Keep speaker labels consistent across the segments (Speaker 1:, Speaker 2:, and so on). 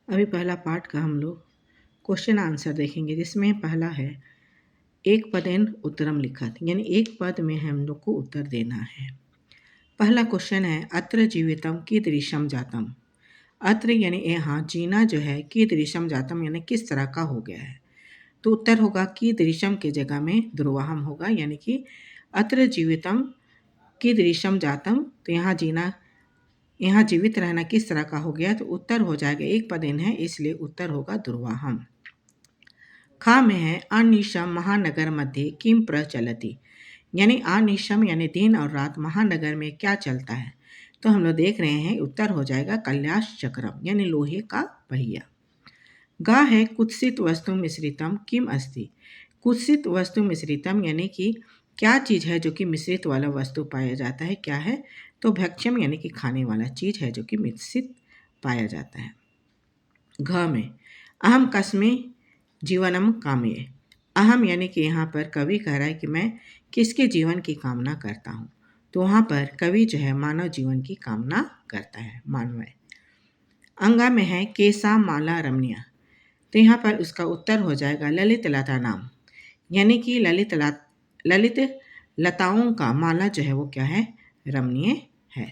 Speaker 1: अभी पहला पार्ट का हम लोग क्वेश्चन आंसर देखेंगे, जिसमें पहला है एक पदेन उत्तरम लिखत, यानी एक पद में हम लोग को उत्तर देना है। पहला क्वेश्चन है अत्र जीवितम कीदृशम जातम। अत्र यानी यहाँ जीना जो है कीदृशम जातम यानी किस तरह का हो गया है, तो उत्तर होगा कीदृशम के जगह में दुर्वाहम होगा, यानी कि अत्र जीवितम कीदृशम जातम, तो यहाँ जीवित रहना किस तरह का हो गया, तो उत्तर हो जाएगा एक पदेन है इसलिए उत्तर होगा दुर्वाहम। खा में है अनिशम महानगर मध्य किम प्रचलति, यानी अनिशम यानी दिन और रात महानगर में क्या चलता है, तो हम लोग देख रहे हैं उत्तर हो जाएगा कल्याश चक्रम यानी लोहे का पहिया। गा है कुत्सित वस्तु मिश्रितम किम अस्ति। कुत्सित वस्तु मिश्रितम यानी कि क्या चीज़ है जो कि मिश्रित वाला वस्तु पाया जाता है, क्या है, तो भक्ष्यम यानी कि खाने वाला चीज़ है जो कि मिश्रित पाया जाता है। घ में अहम कस्मे जीवनम काम्ये। अहम यानी कि यहाँ पर कवि कह रहा है कि मैं किसके जीवन की कामना करता हूँ, तो वहाँ पर कवि जो है मानव जीवन की कामना करता है, मानव। अंगा में है केसा माला रमणीय, तो यहाँ पर उसका उत्तर हो जाएगा ललित लता नाम, यानी कि ललित लताओं का माला जो है वो क्या है, रमणीय है।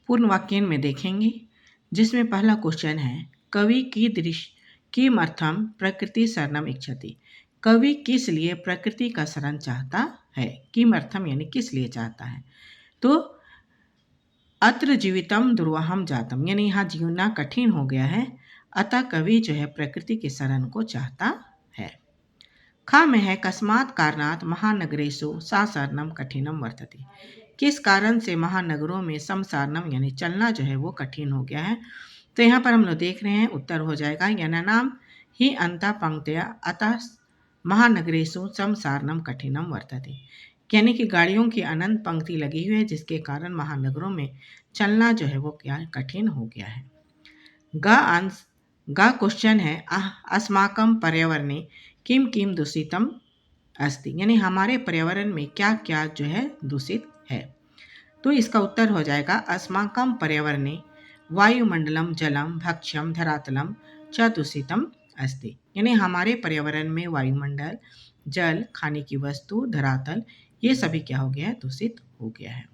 Speaker 1: पूर्ण वाक्य में देखेंगे, जिसमें पहला क्वेश्चन है कवि की दृश्य किमर्थम प्रकृति शरणम इच्छति। कवि किस लिए प्रकृति का शरण चाहता है, किमर्थम यानी किस लिए चाहता है, तो अत्र जीवितम दुर्वाहम जातम, यानी यहाँ जीवना कठिन हो गया है, अतः कवि जो है प्रकृति के शरण को चाहता है। खा में है कस्मात् कारणात् महानगरेषु सासारणम कठिनम वर्तते। किस कारण से महानगरों में समसारणम यानी चलना जो है वो कठिन हो गया है, तो यहाँ पर हम लोग देख रहे हैं उत्तर हो जाएगा यनानाम ही अंता पंक्तया अतः महानगरेषु समसारणम कठिनम वर्तते, यानी कि गाड़ियों की अनंत पंक्ति लगी हुई है जिसके कारण महानगरों में चलना जो है वो क्या कठिन हो गया है। गा क्वेश्चन है अस्माकं पर्यावरणे किम किम दूषितम अस्ति, यानी हमारे पर्यावरण में क्या क्या जो है दूषित है, तो इसका उत्तर हो जाएगा अस्माकं पर्यावरणे वायुमंडलम जलम भक्ष्यम धरातलम च दूषितम अस्ति, यानी हमारे पर्यावरण में वायुमंडल, जल, खाने की वस्तु, धरातल, ये सभी क्या हो गया है, दूषित हो गया है।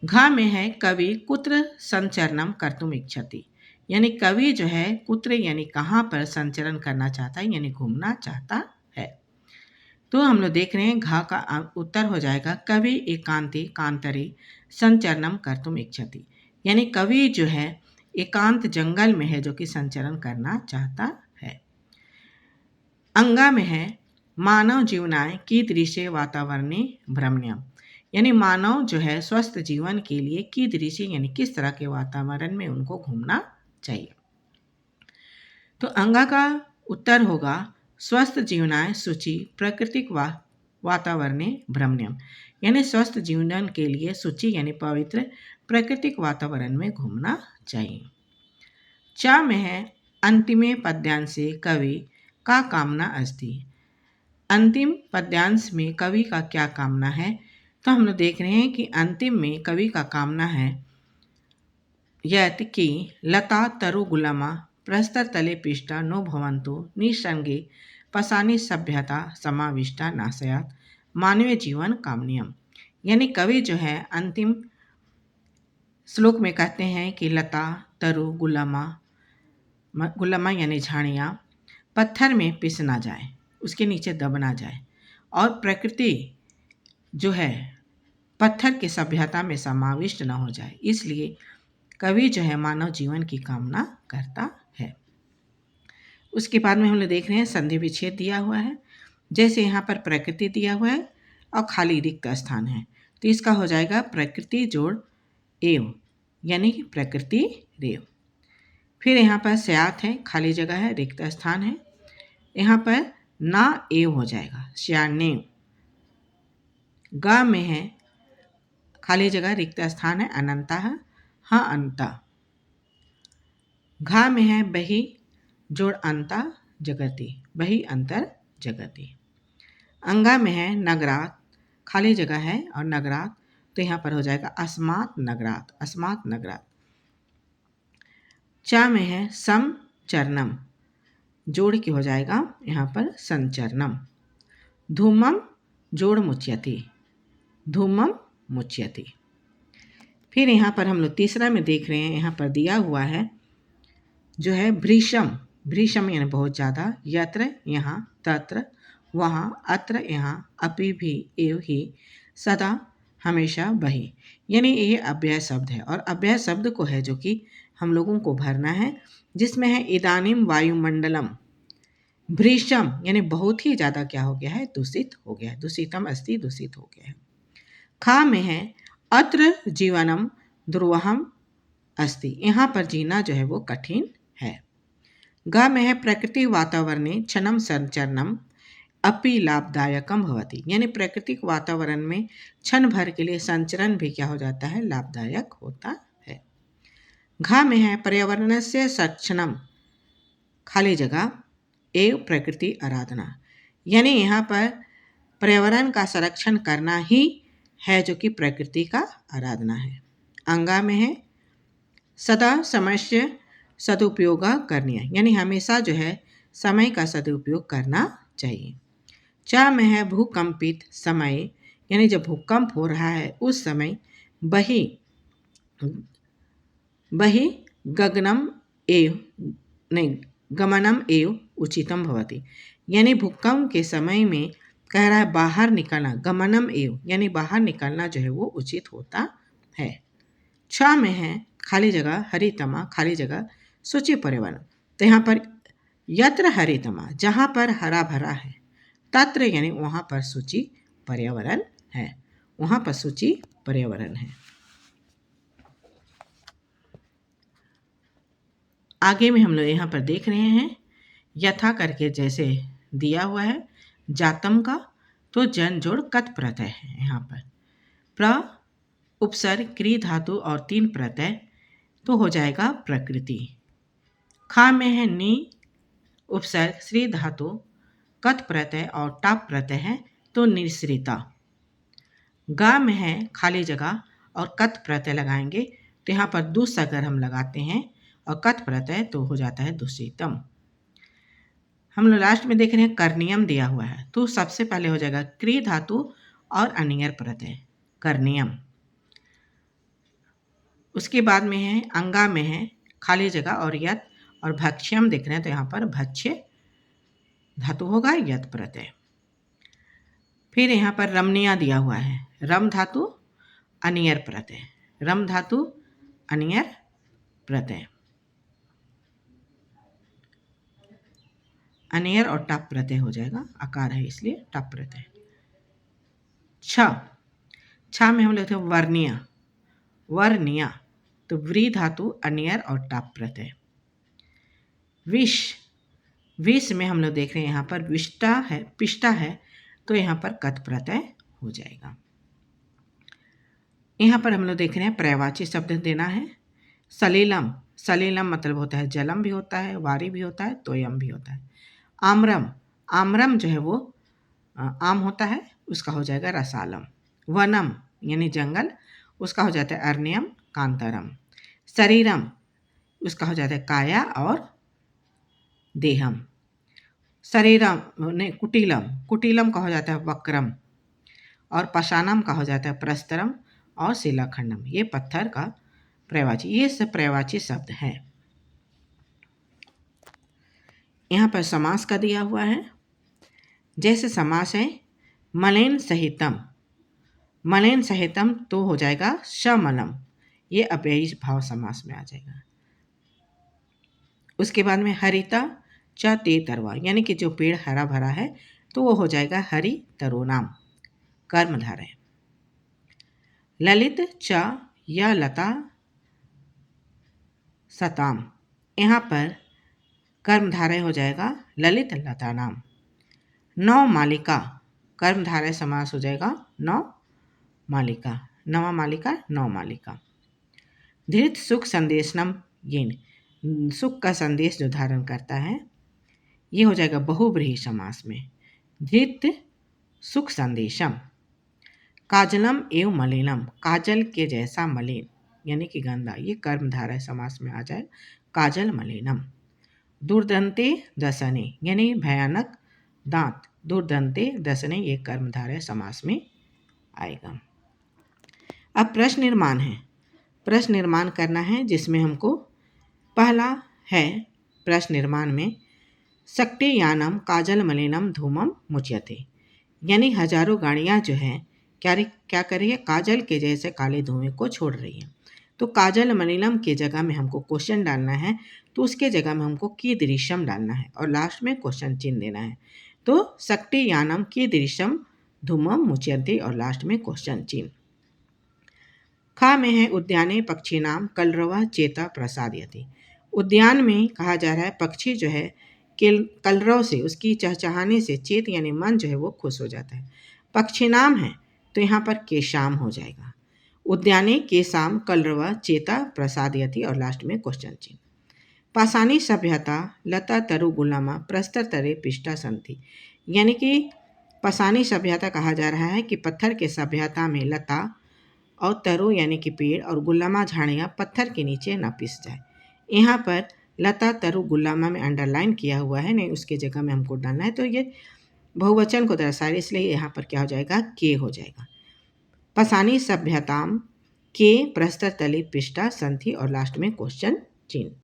Speaker 1: घा में है कवि कुत्र संचरणम कर्तुम इच्छति, यानी कवि जो है कुत्र यानी कहाँ पर संचरण करना चाहता है, यानी घूमना चाहता है, तो हम लोग देख रहे हैं घा का उत्तर हो जाएगा कवि एकांती कांतरे संचरणम कर्तुम इच्छति, यानी कवि जो है एकांत जंगल में है जो कि संचरण करना चाहता है। अंगा में है मानव जीवनाय कीदृशे वातावरणे भ्रमणीयम, यानी मानव जो है स्वस्थ जीवन के लिए कीदृशी यानी किस तरह के वातावरण में उनको घूमना चाहिए, तो अंगा का उत्तर होगा स्वस्थ जीवनाय शुचि प्राकृतिक वातावरणे भ्रमणीयम, यानी स्वस्थ जीवन के लिए शुचि यानी पवित्र प्राकृतिक वातावरण में घूमना चाहिए। चा में है अंतिमे पद्यांशे कवि का कामना अस्ति, अंतिम पद्यांश में कवि का क्या कामना है, तो हम लोग देख रहे हैं कि अंतिम में कवि का कामना है यत कि लता तरु गुलामा प्रस्तर तले पिष्टा नो भवंतो निसंगे पसानी सभ्यता समाविष्टा नाशयात मानवीय जीवन कामनियम, यानी कवि जो है अंतिम श्लोक में कहते हैं कि लता तरु गुलामा यानी झाड़ियाँ पत्थर में पिस ना जाए, उसके नीचे दब ना जाए, और प्रकृति जो है पत्थर की सभ्यता में समाविष्ट न हो जाए, इसलिए कवि जो है मानव जीवन की कामना करता है। उसके बाद में हम लोग देख रहे हैं संधि विच्छेद दिया हुआ है, जैसे यहाँ पर प्रकृति दिया हुआ है और खाली रिक्त स्थान है, तो इसका हो जाएगा प्रकृति जोड़ एव, यानी कि प्रकृति रेव। फिर यहाँ पर स्यात है, खाली जगह है, रिक्त स्थान है, यहाँ पर ना एव हो जाएगा श्यानेव। गा में है खाली जगह रिक्त स्थान है, अनंता है, हाँ अंता। घा में है बही जोड़ अंता जगति, बही अंतर जगति। अंगा में है नगरात खाली जगह है और नगरात, तो यहाँ पर हो जाएगा अस्मात् नगरात्, अस्मात् नगरात्। च में है सम चरणम, जोड़ के हो जाएगा यहाँ पर संचरणम। धूमम जोड़ मुच्यति, धूमम मुच्यति। फिर यहाँ पर हम लोग तीसरा में देख रहे हैं, यहाँ पर दिया हुआ है जो है भृशम, भृशम यानी बहुत ज़्यादा, यत्र यहाँ, तत्र वहाँ, अत्र यहाँ, अपि भी, एव ही, सदा हमेशा, वही। यानी ये अव्यय शब्द है और अव्यय शब्द को है जो कि हम लोगों को भरना है, जिसमें है इदानीम वायुमंडलम। भृशम यानी बहुत ही ज़्यादा क्या हो गया है, दूषित हो गया है, दूषितम अस्ति, दूषित हो गया है। खा में है अत्र जीवनम दुर्वहम अस्ति, यहाँ पर जीना जो है वो कठिन है। ग में है प्रकृति वातावरणे क्षणम संचरणम अपि लाभदायकम भवति, यानी प्राकृतिक वातावरण में क्षण भर के लिए संचरण भी क्या हो जाता है, लाभदायक होता है। घा में है पर्यावरण से संरक्षणम, खाली जगह, एवं प्रकृति आराधना, यानी यहाँ पर पर्यावरण का संरक्षण करना ही है जो कि प्रकृति का आराधना है। अंगा में है सदा समय से सदुपयोग करनी है, यानी हमेशा जो है समय का सदुपयोग करना चाहिए। चा में है भूकंपित समय, यानी जब भूकंप हो रहा है उस समय बही, बही गगनम एव नहीं गमनम एव उचितम भवति, यानी भूकंप के समय में कह रहा है बाहर निकलना, गमनम एव यानी बाहर निकलना जो है वो उचित होता है। छ में है खाली जगह हरितमा, खाली जगह सूची पर्यावरण, तो यहाँ पर यत्र हरितमा जहाँ पर हरा भरा है, तत्र यानी वहाँ पर सूची पर्यावरण है, वहाँ पर सूची पर्यावरण है। आगे में हम लोग यहाँ पर देख रहे हैं यथा करके जैसे दिया हुआ है जातम का, तो जन जोड़ कत प्रत्यय है यहाँ पर, प्र उपसर्ग क्री धातु और 3 प्रत्यय, तो हो जाएगा प्रकृति। खा में है नी उपसर्ग श्री धातु कत प्रत्यय और टाप प्रत्यय है, तो निश्रिता। गा में है खाली जगह और कत प्रत्यय लगाएंगे, तो यहाँ पर दूस अगर हम लगाते हैं और कत प्रत्यय तो हो जाता है दूषितम। हम लोग लास्ट में देख रहे हैं कर्नियम दिया हुआ है, तो सबसे पहले हो जाएगा क्री धातु और अनियर प्रत्यय कर्नियम। उसके बाद में है अंगा में है खाली जगह और यत और भक्ष्यम देख रहे हैं, तो यहाँ पर भक्ष्य धातु होगा यत प्रत्यय। फिर यहाँ पर रमनिया दिया हुआ है, रम धातु अनियर प्रत्यय, रम धातु अनियर प्रत्यय, अनियर और टप प्रत्यय हो जाएगा, आकार है इसलिए टप प्रत्यय। छ में हम लेते हैं वर्णिया, वर्णिया, तो व्री धातु अनियर और टप प्रत्यय। विष, विष में हम लोग देख रहे हैं यहाँ पर विष्टा है, पिष्टा है, तो यहाँ पर कत प्रत्यय हो जाएगा। यहाँ पर हम लोग देख रहे हैं पर्यायवाची शब्द देना है। सलीलम, सलीलम मतलब होता है जलम भी होता है, वारी भी होता है, तोयम भी होता है। आम्रम, आम्रम जो है वो आम होता है, उसका हो जाएगा रसालम। वनम यानी जंगल, उसका हो जाता है अर्ण्यम कांतारम। शरीरम, उसका हो जाता है काया और देहम। शरीरम नहीं कुटिलम, कुटिलम का हो जाता है वक्रम, और पशानम का हो जाता है प्रस्तरम और शिलाखंडम, ये पत्थर का पर्यायवाची, ये सब पर्यायवाची शब्द है। यहाँ पर समास का दिया हुआ है, जैसे समास है मलेन सहितम, मलेन सहितम तो हो जाएगा शमलम, ये अव्ययी भाव समास में आ जाएगा। उसके बाद में हरिता च ते तरवा, यानी कि जो पेड़ हरा भरा है तो वो हो जाएगा हरि तरोनाम, कर्मधारय। ललित च या लता सताम, यहाँ पर कर्मधारय हो जाएगा ललित लता नाम। नौ मालिका, कर्मधारय समास हो जाएगा नौ मालिका, नवा मालिका नौ मालिका। धृत सुख संदेशनम येन, सुख का संदेश जो धारण करता है, ये हो जाएगा बहुव्रीहि समास में, धृत सुख संदेशम। काजलम एवं मलिनम, काजल के जैसा मलिन यानी कि गंदा, ये कर्मधारय समास में आ जाए, काजल मलिनम। दुर्दंते दसने यानी भयानक दांत, दुर्दंते दसने ये कर्मधारय समास में आएगा। अब प्रश्न निर्माण है, प्रश्न निर्माण करना है जिसमें हमको पहला है प्रश्न निर्माण में सक्टे यानम काजल मलिनम धूमम मुच्यते, यानी हजारों गाड़ियाँ जो हैं क्या कर रही है, काजल के जैसे काले धुएं को छोड़ रही है। तो काजल मलिनम के जगह में हमको क्वेश्चन डालना है, तो उसके जगह में हमको कीदृशम डालना है और लास्ट में क्वेश्चन चिन्ह देना है। तो सक्टे यानम कीदृशम धूमम मुच्यते और लास्ट में क्वेश्चन चिन्ह। खा में है उद्याने पक्षी नाम कलरव चेता प्रसादयति, उद्यान में कहा जा रहा है पक्षी जो है कलरव से, उसकी चहचहाने से चेत यानी मन जो है वो खुश हो जाता है। पक्षी नाम है तो यहाँ पर केशाम हो जाएगा। उद्याने केशाम कलरव चेता प्रसादयति और लास्ट में क्वेश्चन चिन्ह। पाषाणी सभ्यता लता तरु गुलामा प्रस्तर तरे पिष्टा संति, यानी कि पाषाणी सभ्यता कहा जा रहा है कि पत्थर के सभ्यता में लता और तरु यानी कि पेड़ और गुलामा झाड़ियाँ पत्थर के नीचे न पिस जाए। यहाँ पर लता तरु गुलामा में अंडरलाइन किया हुआ है, नहीं उसके जगह में हमको डालना है, तो ये बहुवचन को दर्शा है, इसलिए यहाँ पर क्या हो जाएगा, के हो जाएगा। पाषाणी सभ्यताम के प्रस्तर तले पिष्टा संथि और लास्ट में क्वेश्चन चिन्ह।